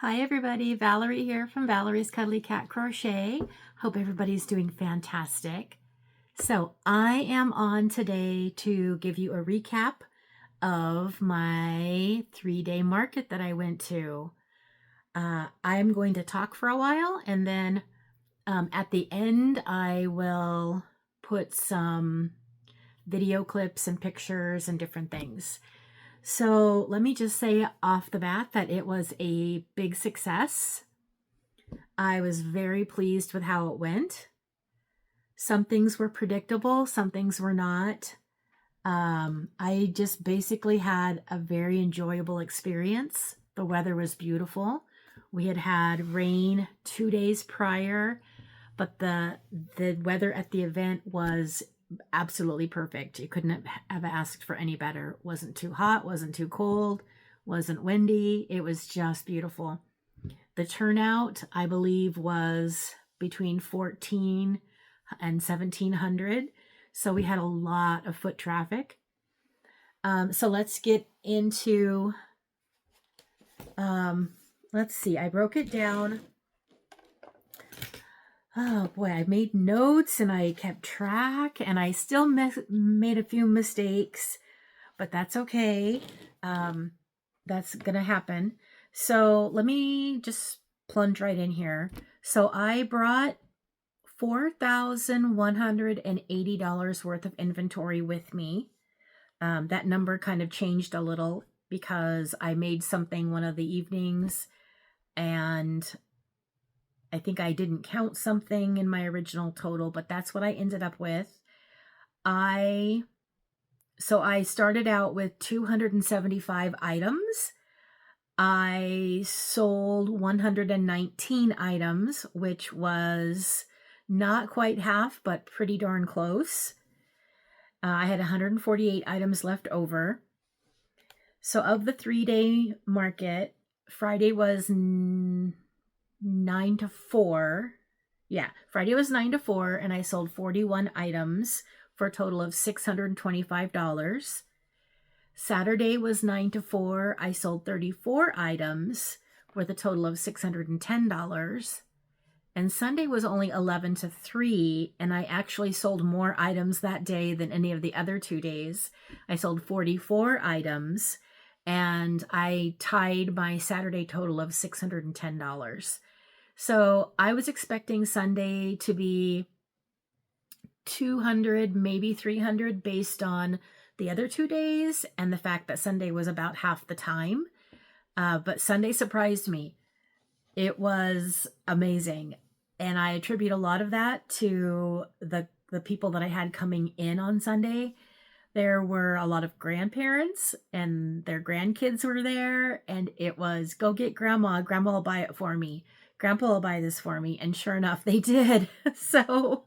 Hi everybody, Valerie here from Valerie's Cuddly Cat Crochet. Hope everybody's doing fantastic. So I am on today to give you a recap of my 3-day market that I went to. I'm going to talk for a while and then at the end I will put some video clips and pictures and different things. So let me just say off the bat that it was a big success. I was very pleased with how it went. Some things were predictable, some things were not. I just basically had a very enjoyable experience. The weather was beautiful. We had rain 2 days prior, but the weather at the event was absolutely perfect. You couldn't have asked for any better. Wasn't too hot, wasn't too cold, wasn't windy. It was just beautiful. The turnout, I believe, was between 14 and 1700. So we had a lot of foot traffic. So let's get into, let's see, I broke it down. Oh boy, I made notes and I kept track and I still made a few mistakes, but that's okay. That's gonna happen. So let me just plunge right in here. So I brought $4,180 worth of inventory with me. That number kind of changed a little because I made something one of the evenings and I think I didn't count something in my original total, but that's what I ended up with. So I started out with 275 items. I sold 119 items, which was not quite half, but pretty darn close. I had 148 items left over. So of the 3-day market, Friday was 9 to 4. Yeah, Friday was 9 to 4, and I sold 41 items for a total of $625. Saturday was 9 to 4. I sold 34 items with a total of $610. And Sunday was only 11 to 3, and I actually sold more items that day than any of the other 2 days. I sold 44 items, and I tied my Saturday total of $610. So I was expecting Sunday to be 200, maybe 300 based on the other 2 days and the fact that Sunday was about half the time. But Sunday surprised me. It was amazing. And I attribute a lot of that to the people that I had coming in on Sunday. There were a lot of grandparents and their grandkids were there. And it was, go get grandma. Grandma will buy it for me. Grandpa will buy this for me. And sure enough, they did. So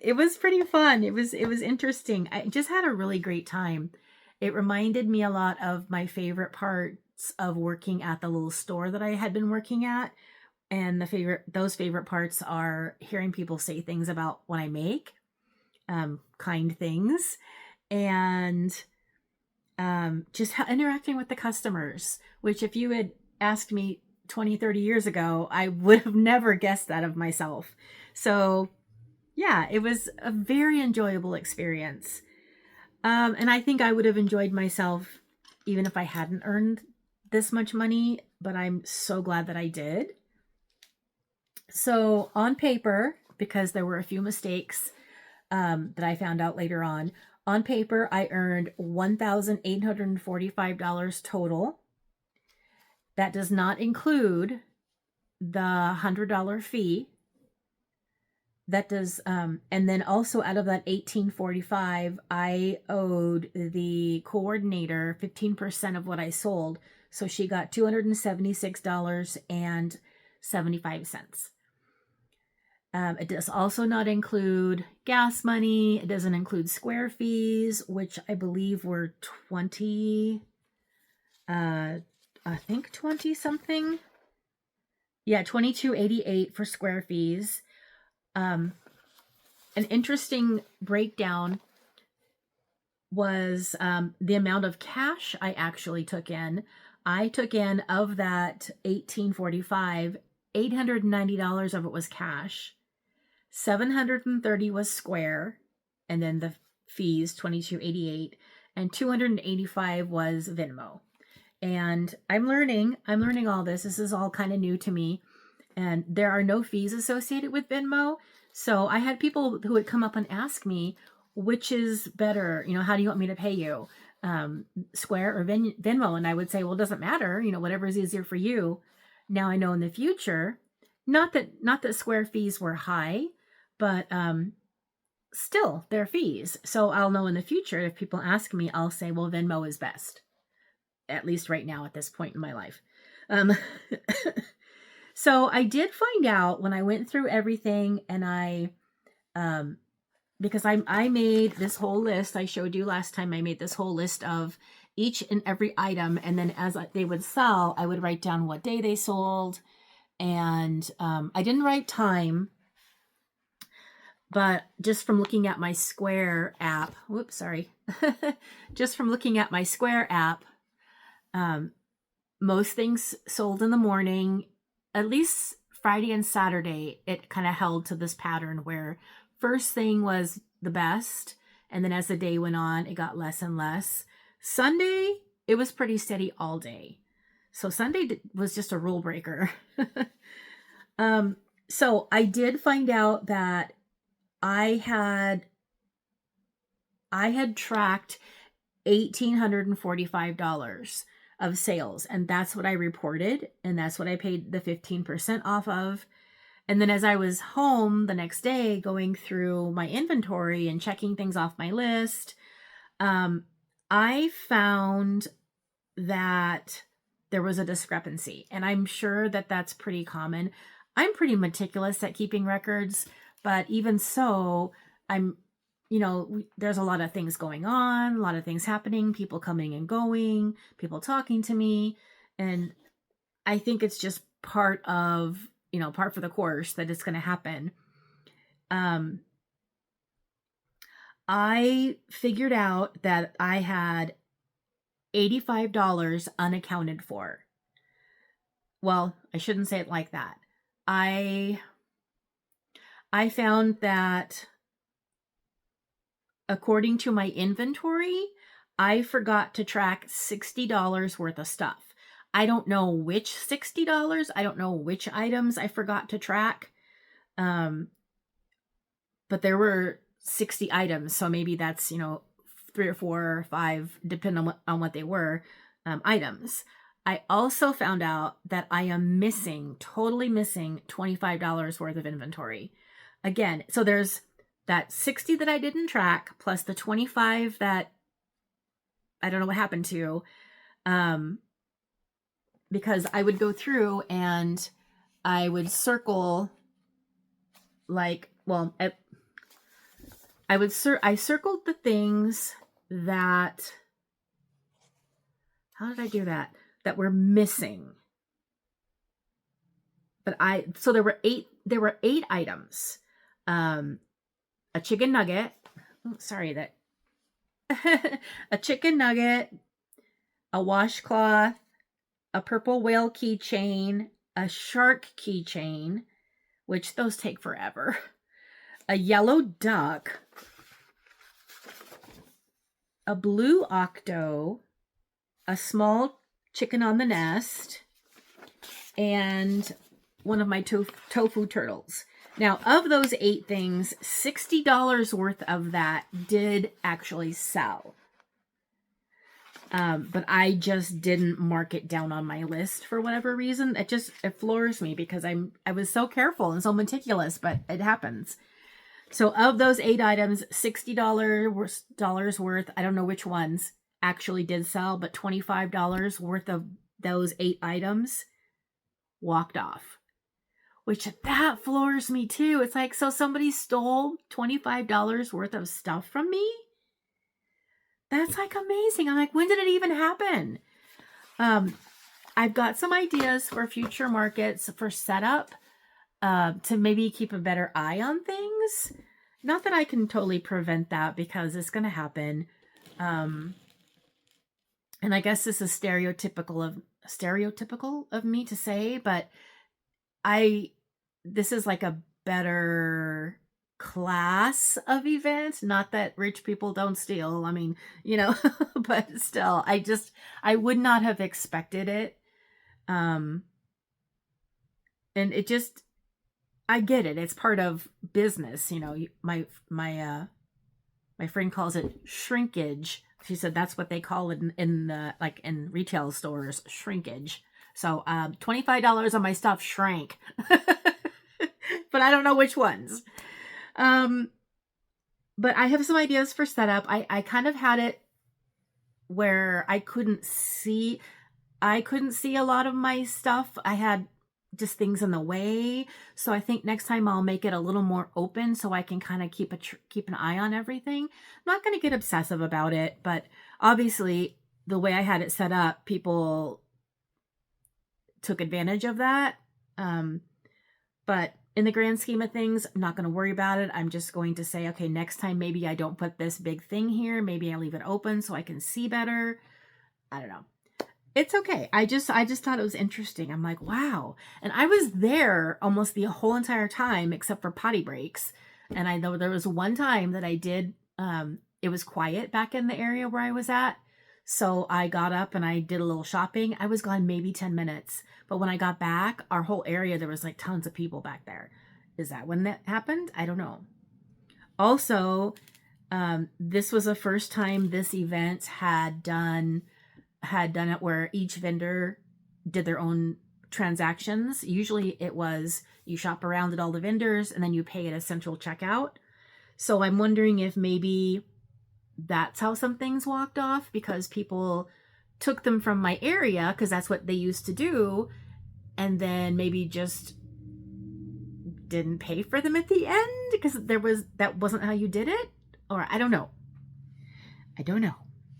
it was pretty fun. It was interesting. I just had a really great time. It reminded me a lot of my favorite parts of working at the little store that I had been working at. And those favorite parts are hearing people say things about what I make, kind things, and just interacting with the customers, which if you had asked me 20, 30 years ago, I would have never guessed that of myself. So yeah, it was a very enjoyable experience. And I think I would have enjoyed myself even if I hadn't earned this much money, but I'm so glad that I did. So on paper, because there were a few mistakes that I found out later on paper, I earned $1,845 total. That does not include the $100 fee. That does, and then also out of that $1,845, I owed the coordinator 15% of what I sold. So she got $276.75. It does also not include gas money. It doesn't include square fees, which I believe were 20, I think 20 something. Yeah, $22.88 for square fees. An interesting breakdown. was the amount of cash I actually took in. I took in, of that $1,845, $890 of it was cash, $730 was Square, and then the fees, $22.88, and $285 was Venmo. And I'm learning all this. This is all kind of new to me. And there are no fees associated with Venmo. So I had people who would come up and ask me, which is better? You know, how do you want me to pay you? Square or Venmo? And I would say, well, it doesn't matter. You know, whatever is easier for you. Now I know in the future, not that Square fees were high, but still they're fees. So I'll know in the future if people ask me, I'll say, well, Venmo is best. At least right now at this point in my life. So I did find out when I went through everything, and I, because I made this whole list. I showed you last time I made this whole list of each and every item. And then as they would sell, I would write down what day they sold. And I didn't write time, but just from looking at my Square app, whoops, sorry. Just from looking at my Square app, most things sold in the morning. At least Friday and Saturday, it kind of held to this pattern where first thing was the best, and then as the day went on, it got less and less. Sunday, it was pretty steady all day. So Sunday was just a rule breaker. So I did find out that I had tracked $1,845 of sales, and that's what I reported, and that's what I paid the 15% off of. And then as I was home the next day going through my inventory and checking things off my list, I found that there was a discrepancy, and I'm sure that that's pretty common. I'm pretty meticulous at keeping records, but even so, there's a lot of things going on, a lot of things happening, people coming and going, people talking to me. And I think it's just part for the course that it's going to happen. I figured out that I had $85 unaccounted for. Well, I shouldn't say it like that. I found that according to my inventory, I forgot to track $60 worth of stuff. I don't know which $60. I don't know which items I forgot to track. But there were 60 items. So maybe that's, 3 or 4 or 5, depending on what they were, items. I also found out that I am totally missing $25 worth of inventory. Again, so there's that 60 that I didn't track, plus the 25 that I don't know what happened to, because I would go through and I would circle I circled the things that, how did I do that? That were missing. But so there were 8 items. A chicken nugget. Oh, sorry, a chicken nugget, a washcloth, a purple whale keychain, a shark keychain, which those take forever, a yellow duck, a blue octo, a small chicken on the nest, and one of my tofu turtles. Now, of those 8 things, $60 worth of that did actually sell. But I just didn't mark it down on my list for whatever reason. It floors me because I was so careful and so meticulous, but it happens. So of those 8 items, $60 worth, I don't know which ones actually did sell, but $25 worth of those 8 items walked off. Which that floors me too. It's like, so somebody stole $25 worth of stuff from me? That's like amazing. I'm like, when did it even happen? I've got some ideas for future markets for setup, to maybe keep a better eye on things. Not that I can totally prevent that because it's going to happen. And I guess this is stereotypical of me to say, but this is like a better class of event. Not that rich people don't steal. I mean, but still, I would not have expected it. And it just, I get it. It's part of business. My friend calls it shrinkage. She said that's what they call it in the, like, in retail stores, shrinkage. So $25 on my stuff shrank. But I don't know which ones. But I have some ideas for setup. I kind of had it where I couldn't see a lot of my stuff. I had just things in the way. So I think next time I'll make it a little more open so I can kind of keep an eye on everything. I'm not going to get obsessive about it, but obviously the way I had it set up, people took advantage of that. But in the grand scheme of things, I'm not going to worry about it. I'm just going to say, okay, next time maybe I don't put this big thing here. Maybe I leave it open so I can see better. I don't know. It's okay. I just thought it was interesting. I'm like, wow. And I was there almost the whole entire time except for potty breaks. And I know there was one time that I did, it was quiet back in the area where I was at. So I got up and I did a little shopping. I was gone maybe 10 minutes. But when I got back, our whole area, there was like tons of people back there. Is that when that happened? I don't know. Also, this was the first time this event had done it where each vendor did their own transactions. Usually it was you shop around at all the vendors and then you pay at a central checkout. So I'm wondering if maybe that's how some things walked off, because people took them from my area because that's what they used to do, and then maybe just didn't pay for them at the end because that wasn't how you did it, or I don't know.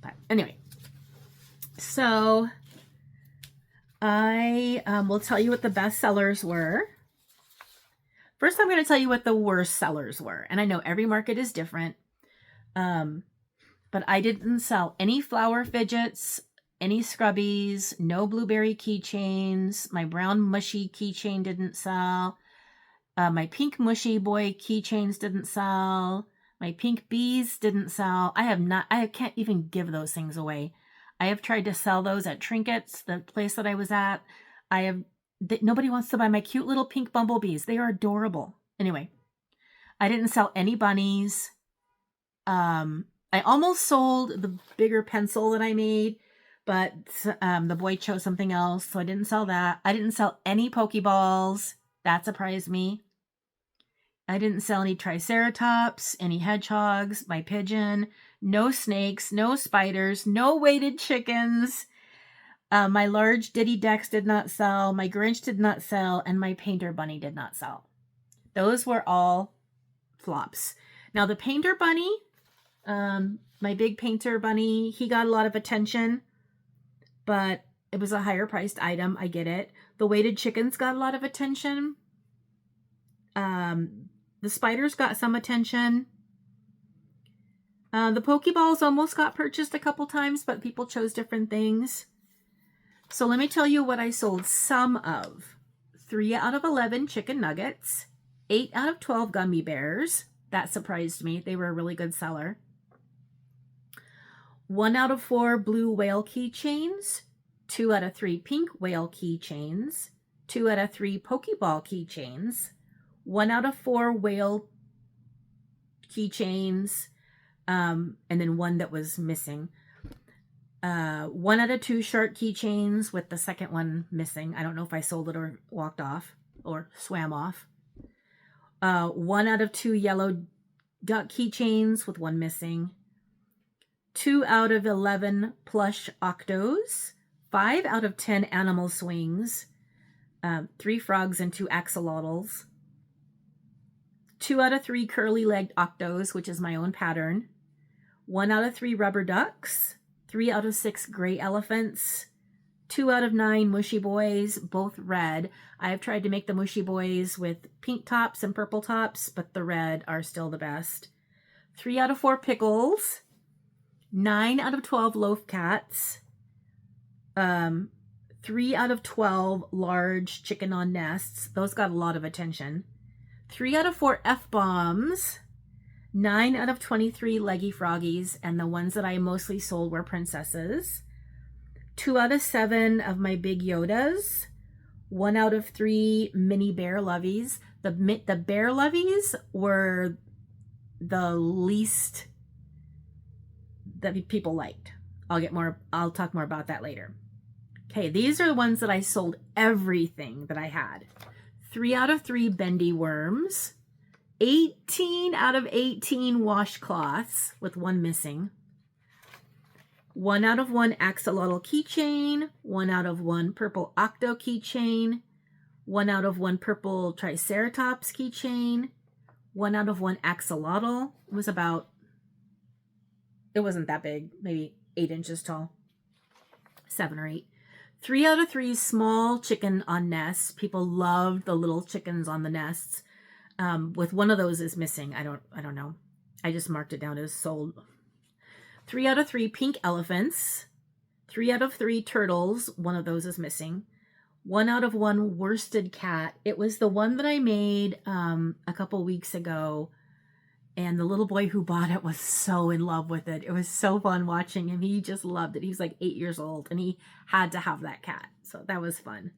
But anyway, so I will tell you what the best sellers were. First, I'm going to tell you what the worst sellers were. And I know every market is different. But I didn't sell any flower fidgets, any scrubbies, no blueberry keychains. My brown mushy keychain didn't sell. My pink mushy boy keychains didn't sell. My pink bees didn't sell. I can't even give those things away. I have tried to sell those at Trinkets, the place that I was at. Nobody wants to buy my cute little pink bumblebees. They are adorable. Anyway, I didn't sell any bunnies. I almost sold the bigger pencil that I made, but the boy chose something else, so I didn't sell that. I didn't sell any Pokeballs. That surprised me. I didn't sell any Triceratops, any hedgehogs, my pigeon, no snakes, no spiders, no weighted chickens. My large Diddy Dex did not sell, my Grinch did not sell, and my Painter Bunny did not sell. Those were all flops. Now the Painter Bunny, my big Painter Bunny, he got a lot of attention, but it was a higher priced item. I get it. The weighted chickens got a lot of attention. The spiders got some attention. The Pokeballs almost got purchased a couple times, but people chose different things. So let me tell you what I sold some of. 3 out of 11 chicken nuggets, 8 out of 12 gummy bears. That surprised me. They were a really good seller. 1 out of 4 blue whale keychains, 2 out of 3 pink whale keychains, 2 out of 3 Pokeball keychains, 1 out of 4 whale keychains, and then 1 that was missing. 1 out of 2 shark keychains with the second one missing. I don't know if I sold it or walked off or swam off. 1 out of 2 yellow duck keychains with 1 missing. 2 out of 11 plush octos. 5 out of 10 animal swings. 3 frogs and 2 axolotls. 2 out of 3 curly-legged octos, which is my own pattern. 1 out of 3 rubber ducks. 3 out of 6 gray elephants. 2 out of 9 mushy boys, both red. I have tried to make the mushy boys with pink tops and purple tops, but the red are still the best. 3 out of 4 pickles. 9 out of 12 loaf cats, 3 out of 12 large chicken on nests. Those got a lot of attention. 3 out of 4 F-bombs, 9 out of 23 leggy froggies, and the ones that I mostly sold were princesses. 2 out of 7 of my big Yodas. 1 out of 3 mini bear lovies. The bear lovies were the least that people liked. I'll talk more about that later. Okay, these are the ones that I sold everything that I had. 3 out of 3 bendy worms. 18 out of 18 washcloths, with 1 missing. 1 out of 1 axolotl keychain. 1 out of 1 purple octo keychain. 1 out of 1 purple triceratops keychain. 1 out of 1 axolotl. It wasn't that big, maybe 8 inches tall, 7 or 8. 3 out of 3 small chicken on nests. People loved the little chickens on the nests. With one of those is missing. I don't know. I just marked it down as sold. 3 out of 3 pink elephants. 3 out of 3 turtles. One of those is missing. 1 out of 1 worsted cat. It was the one that I made a couple weeks ago. And the little boy who bought it was so in love with it. It was so fun watching him. He just loved it. He was like 8 years old and he had to have that cat. So that was fun.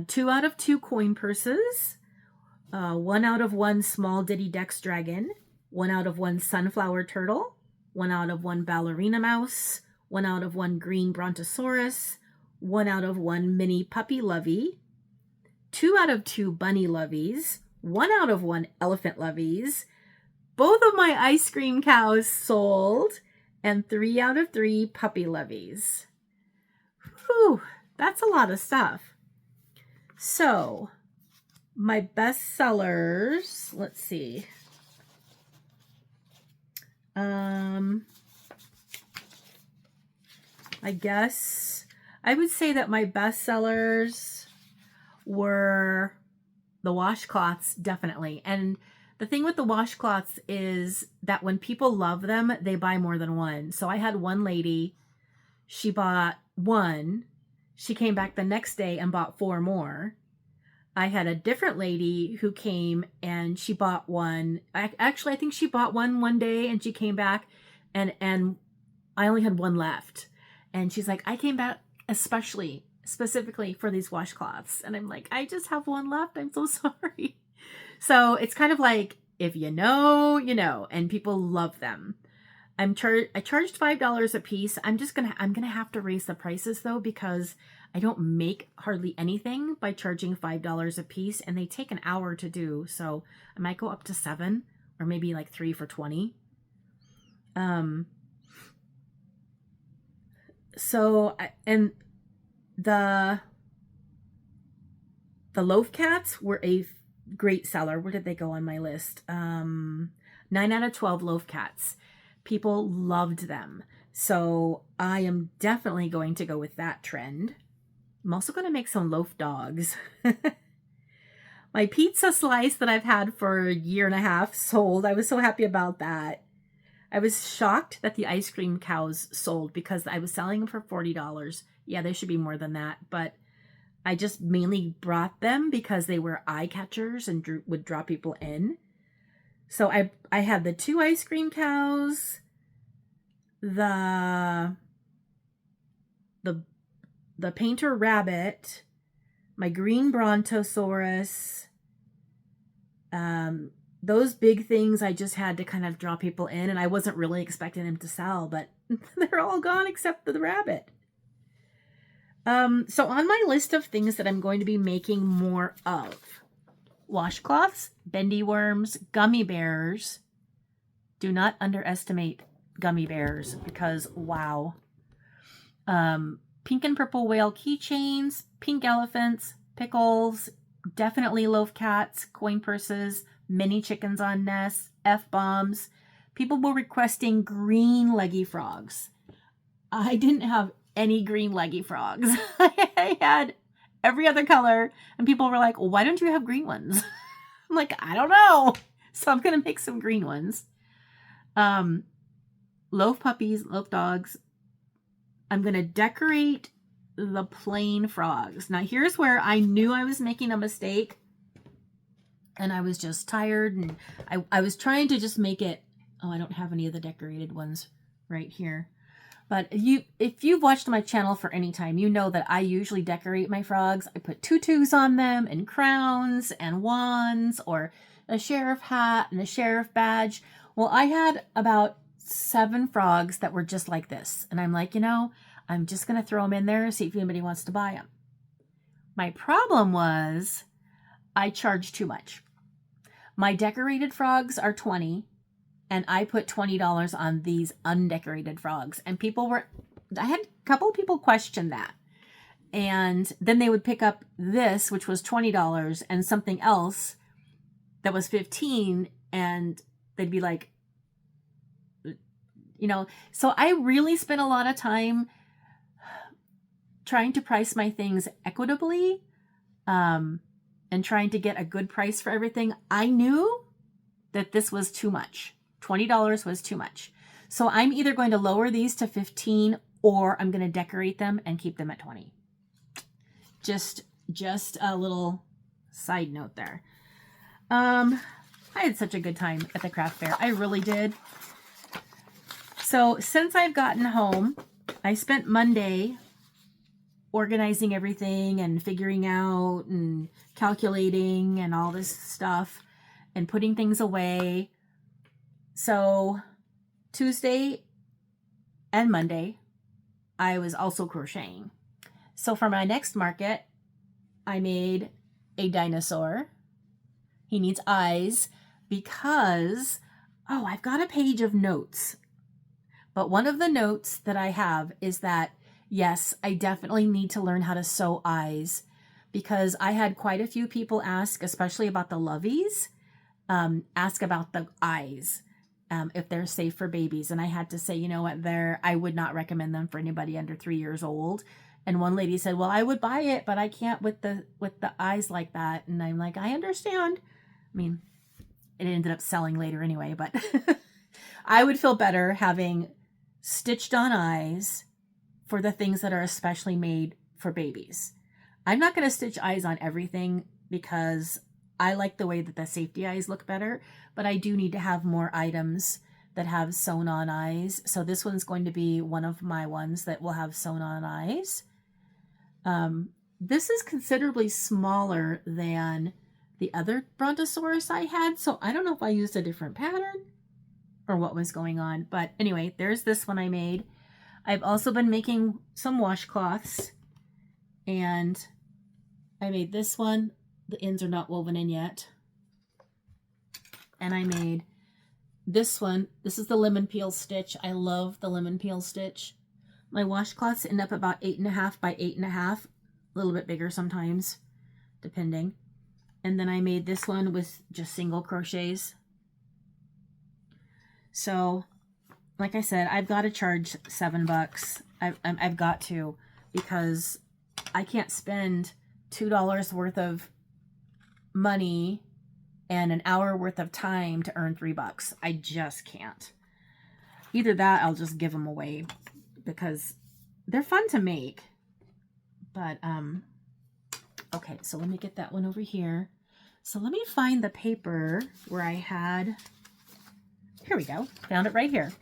2 out of 2 coin purses. 1 out of 1 small Diddy Dex dragon. 1 out of 1 sunflower turtle. 1 out of 1 ballerina mouse. 1 out of 1 green brontosaurus. 1 out of 1 mini puppy lovey. 2 out of 2 bunny loveys. 1 out of 1 elephant loveys. Both of my ice cream cows sold. And 3 out of 3 puppy loveys. Whew, that's a lot of stuff. So, my best sellers, let's see. I guess I would say that my best sellers were the washcloths, definitely. And the thing with the washcloths is that when people love them, they buy more than one. So I had one lady, she bought 1. She came back the next day and bought 4 more. I had a different lady who came and she bought 1. I think she bought one day and she came back and I only had 1 left. And she's like, I came back specifically for these washcloths. And I'm like, I just have 1 left. I'm so sorry. So it's kind of like, if you know, you know, and people love them. I charged $5 a piece. I'm gonna have to raise the prices though, because I don't make hardly anything by charging $5 a piece, and they take an hour to do. So I might go up to 7 or maybe like 3 for 20. And the loaf cats were a great seller. Where did they go on my list? 9 out of 12 loaf cats. People loved them. So I am definitely going to go with that trend. I'm also going to make some loaf dogs. My pizza slice that I've had for a year and a half sold. I was so happy about that. I was shocked that the ice cream cows sold because I was selling them for $40. Yeah, they should be more than that, but I just mainly brought them because they were eye catchers and would draw people in. So I had the 2 ice cream cows, the painter rabbit, my green brontosaurus, those big things I just had to kind of draw people in, and I wasn't really expecting them to sell, but they're all gone except for the rabbit. So on my list of things that I'm going to be making more of: washcloths, bendy worms, gummy bears. Do not underestimate gummy bears because wow. Pink and purple whale keychains, pink elephants, pickles, definitely loaf cats, coin purses, mini chickens on nests, F-bombs. People were requesting green leggy frogs. I didn't have any green leggy frogs. I had every other color, and people were like, well, why don't you have green ones? I'm like, I don't know. So I'm going to make some green ones. loaf puppies, loaf dogs. I'm going to decorate the plain frogs. Now here's where I knew I was making a mistake, and I was just tired, and I was trying to just make it. Oh, I don't have any of the decorated ones right here. But if you've watched my channel for any time, you know that I usually decorate my frogs. I put tutus on them and crowns and wands or a sheriff hat and a sheriff badge. Well, I had about 7 frogs that were just like this. And I'm like, I'm just going to throw them in there and see if anybody wants to buy them. My problem was I charged too much. My decorated frogs are $20. And I put $20 on these undecorated frogs. And I had a couple of people question that. And then they would pick up this, which was $20, and something else that was $15. And they'd be like, so I really spent a lot of time trying to price my things equitably, and trying to get a good price for everything. I knew that this was too much. $20 was too much. So I'm either going to lower these to $15 or I'm going to decorate them and keep them at $20. Just a little side note there. I had such a good time at the craft fair. I really did. So since I've gotten home, I spent Monday organizing everything and figuring out and calculating and all this stuff and putting things away. So Tuesday and Monday, I was also crocheting. So for my next market, I made a dinosaur. He needs eyes because, I've got a page of notes. But one of the notes that I have is that, yes, I definitely need to learn how to sew eyes, because I had quite a few people ask, especially about the loveys, ask about the eyes. If they're safe for babies. And I had to say, you know what, I would not recommend them for anybody under 3 years old. And one lady said, well, I would buy it, but I can't with the eyes like that. And I'm like, I understand. I mean, it ended up selling later anyway, but I would feel better having stitched on eyes for the things that are especially made for babies. I'm not going to stitch eyes on everything because I like the way that the safety eyes look better, but I do need to have more items that have sewn on eyes. So this one's going to be one of my ones that will have sewn on eyes. This is considerably smaller than the other Brontosaurus I had, so I don't know if I used a different pattern or what was going on. But anyway, there's this one I made. I've also been making some washcloths, and I made this one. The ends are not woven in yet. And I made this one. This is the lemon peel stitch. I love the lemon peel stitch. My washcloths end up about 8.5 by 8.5. A little bit bigger sometimes, depending. And then I made this one with just single crochets. So, like I said, I've got to charge $7. I've got to, because I can't spend $2 worth of money and an hour worth of time to earn $3. I just can't. Either that, I'll just give them away because they're fun to make. But okay, so let me get that one over here. So let me find the paper where I had. Here we go. Found it right here.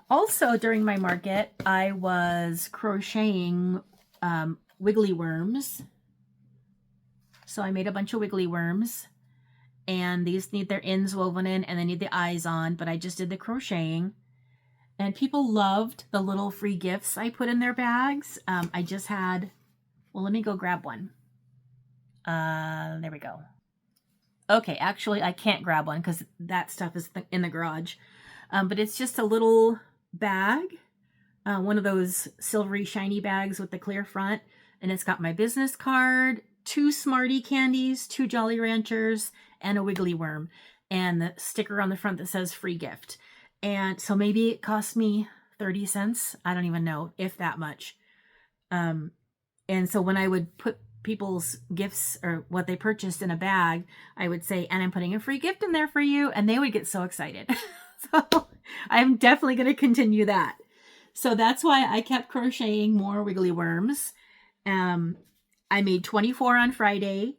Also, during my market, I was crocheting wiggly worms. So I made a bunch of wiggly worms, and these need their ends woven in and they need the eyes on, but I just did the crocheting. And people loved the little free gifts I put in their bags. I just had, well, let me go grab one. There we go. Okay, actually I can't grab one because that stuff is in the garage. But it's just a little bag, one of those silvery shiny bags with the clear front, and it's got my business card, 2 Smartie candies, 2 Jolly Ranchers, and a wiggly worm, and the sticker on the front that says free gift. And so maybe it cost me 30 cents. I don't even know, if that much. And so when I would put people's gifts or what they purchased in a bag, I would say, and I'm putting a free gift in there for you. And they would get so excited. So I'm definitely going to continue that. So that's why I kept crocheting more wiggly worms. I made 24 on Friday,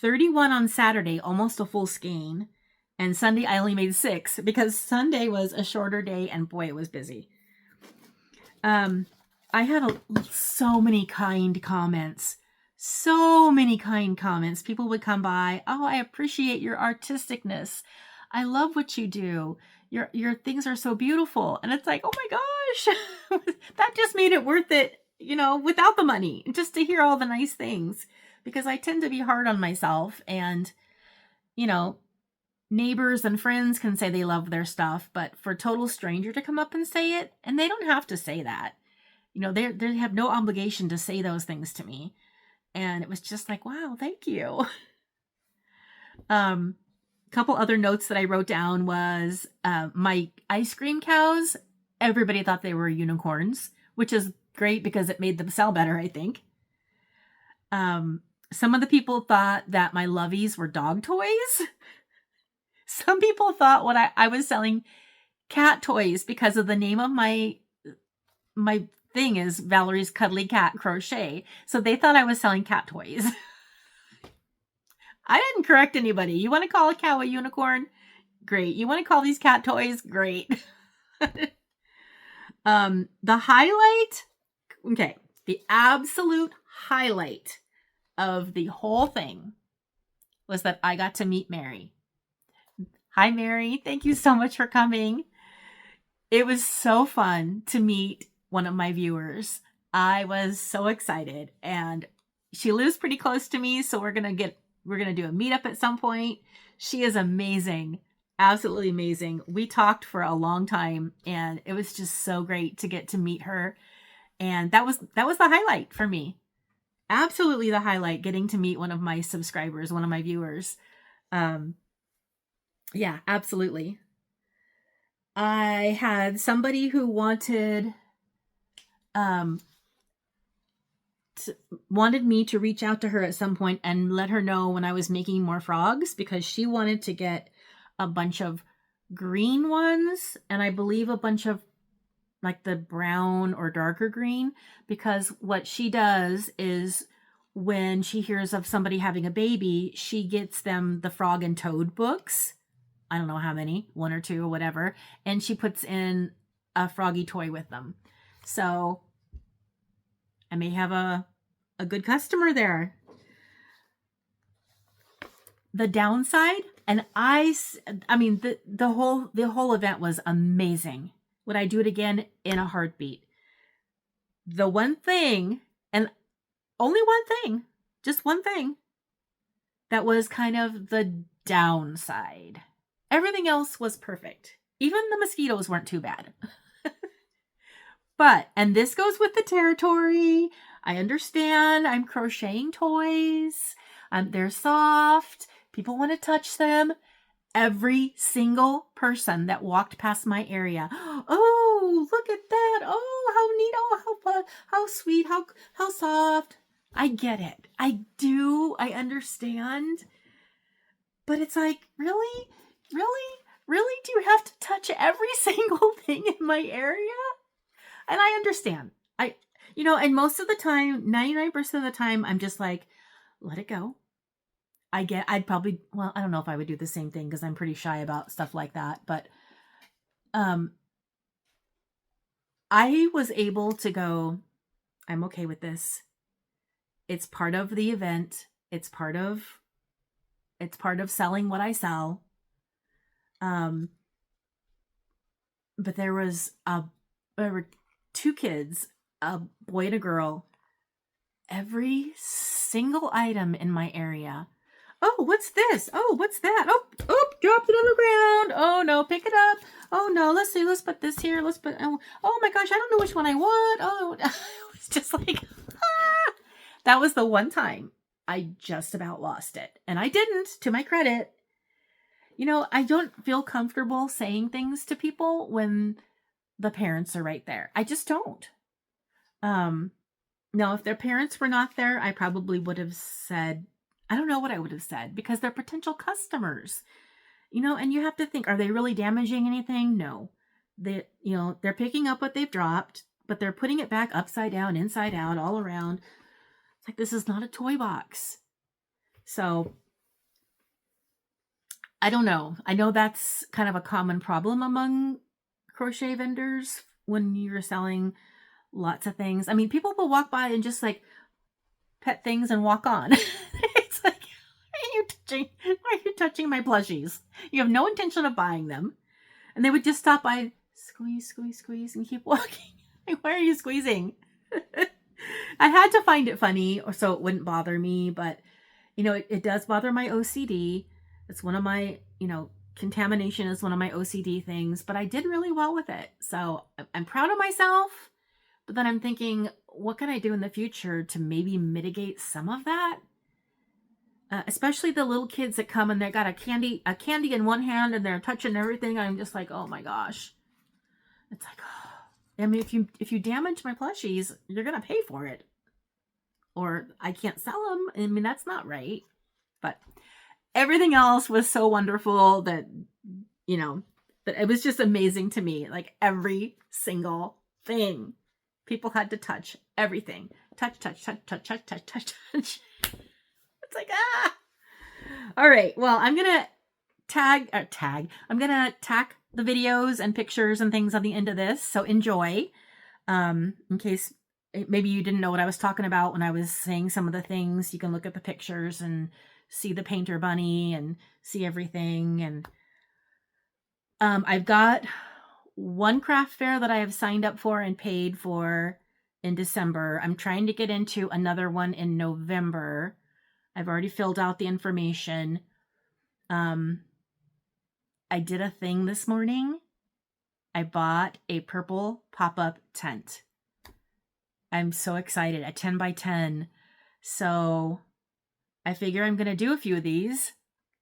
31 on Saturday, almost a full skein. And Sunday I only made 6 because Sunday was a shorter day and boy, it was busy. I had so many kind comments. So many kind comments. People would come by. Oh, I appreciate your artisticness. I love what you do. Your things are so beautiful. And it's like, oh my gosh, that just made it worth it, without the money, just to hear all the nice things. Because I tend to be hard on myself, and, neighbors and friends can say they love their stuff, but for a total stranger to come up and say it, and they don't have to say that. They have no obligation to say those things to me. And it was just like, wow, thank you. Couple other notes that I wrote down was my ice cream cows. Everybody thought they were unicorns, which is great because it made them sell better, I think. Some of the people thought that my loveys were dog toys. Some people thought I was selling cat toys because of the name of my thing is Valerie's Cuddly Cat Crochet. So they thought I was selling cat toys. I didn't correct anybody. You want to call a cow a unicorn? Great. You want to call these cat toys? Great. The highlight, okay, the absolute highlight of the whole thing was that I got to meet Mary. Hi, Mary. Thank you so much for coming. It was so fun to meet one of my viewers. I was so excited, and she lives pretty close to me, so we're going to do a meetup at some point. She is amazing. Absolutely amazing. We talked for a long time, and it was just so great to get to meet her. And that was the highlight for me. Absolutely the highlight, getting to meet one of my subscribers, one of my viewers. Yeah, absolutely. I had somebody who wanted me to reach out to her at some point and let her know when I was making more frogs, because she wanted to get a bunch of green ones and I believe a bunch of like the brown or darker green, because what she does is when she hears of somebody having a baby, she gets them the Frog and Toad books. I don't know how many, 1 or 2 or whatever, and she puts in a froggy toy with them. So I may have a good customer there. The downside, and I mean, the whole event was amazing. Would I do it again? In a heartbeat. The one thing, and only one thing, just one thing, that was kind of the downside. Everything else was perfect. Even the mosquitoes weren't too bad. But, and this goes with the territory, I understand I'm crocheting toys. They're soft. People want to touch them. Every single person that walked past my area, oh, look at that. Oh, how neat. Oh, how sweet. How soft. I get it. I do. I understand. But it's like, really? Really? Do you have to touch every single thing in my area? And I understand. And most of the time, 99% of the time, I'm just like, let it go. I don't know if I would do the same thing because I'm pretty shy about stuff like that. But I was able to go, I'm okay with this. It's part of the event. It's part of selling what I sell. But there were 2 kids, a boy and a girl. Every single item in my area. Oh, what's this? Oh, what's that? Oh, dropped it on the ground. Oh no, pick it up. Oh no, let's see. Let's put this here. Oh my gosh, I don't know which one I want. Oh, it was just like, That was the one time I just about lost it. And I didn't, to my credit. I don't feel comfortable saying things to people when the parents are right there. I just don't. Now, if their parents were not there, I probably would have said, I don't know what I would have said, because they're potential customers. You know, and you have to think, are they really damaging anything? No. They're picking up what they've dropped, but they're putting it back upside down, inside out, all around. It's like, this is not a toy box. So I don't know. I know that's kind of a common problem among crochet vendors when you're selling lots of things. I mean, people will walk by and just like pet things and walk on. It's like, why are you touching my plushies? You have no intention of buying them. And they would just stop by, squeeze, squeeze, squeeze, and keep walking. Like, why are you squeezing? I had to find it funny so it wouldn't bother me, but you know, it does bother my OCD. It's one of my, contamination is one of my OCD things, but I did really well with it. So I'm proud of myself, but then I'm thinking, what can I do in the future to maybe mitigate some of that? Especially the little kids that come and they got a candy in one hand and they're touching everything. I'm just like, oh my gosh. It's like, oh. I mean, if you damage my plushies, you're going to pay for it. Or I can't sell them. I mean, that's not right. But everything else was so wonderful that, that it was just amazing to me. Like every single thing. People had to touch everything. Touch, touch, touch, touch, touch, touch, touch, touch. It's like, ah. All right. Well, I'm going to I'm going to tack the videos and pictures and things on the end of this. So enjoy. In case maybe you didn't know what I was talking about when I was saying some of the things, you can look at the pictures and see the painter bunny and see everything. And I've got one craft fair that I have signed up for and paid for in December. I'm trying to get into another one in November. I've already filled out the information. I did a thing this morning. I bought a purple pop-up tent. I'm so excited, a 10 by 10. So I figure I'm going to do a few of these.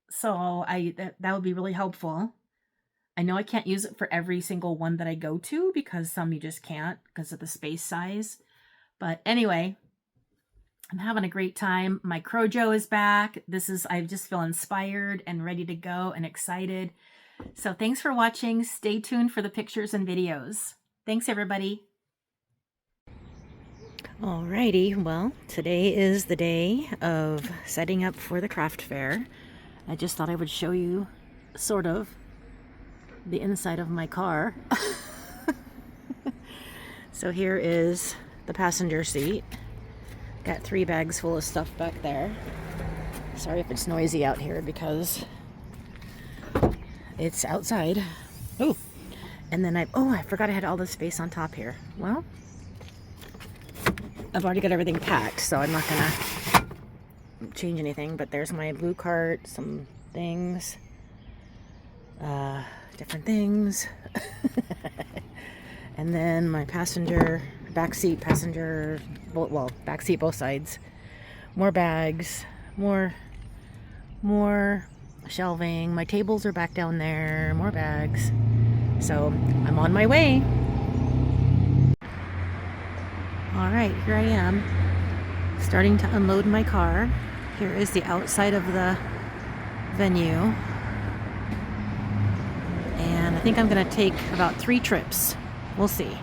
So that would be really helpful. I know I can't use it for every single one that I go to because some you just can't because of the space size. But anyway, I'm having a great time. My Crojo is back. I just feel inspired and ready to go and excited. So thanks for watching. Stay tuned for the pictures and videos. Thanks, everybody. Alrighty, well, today is the day of setting up for the craft fair. I just thought I would show you sort of the inside of my car. So here is the passenger seat. Got 3 bags full of stuff back there. Sorry if it's noisy out here because it's outside. Oh, and then I forgot I had all this space on top here. Well, I've already got everything packed, so I'm not gonna change anything, but there's my blue cart, some things, different things. And then my back seat both sides. More bags, more shelving. My tables are back down there, more bags. So I'm on my way. All right, here I am, starting to unload my car. Here is the outside of the venue. And I think I'm gonna take about 3 trips. We'll see.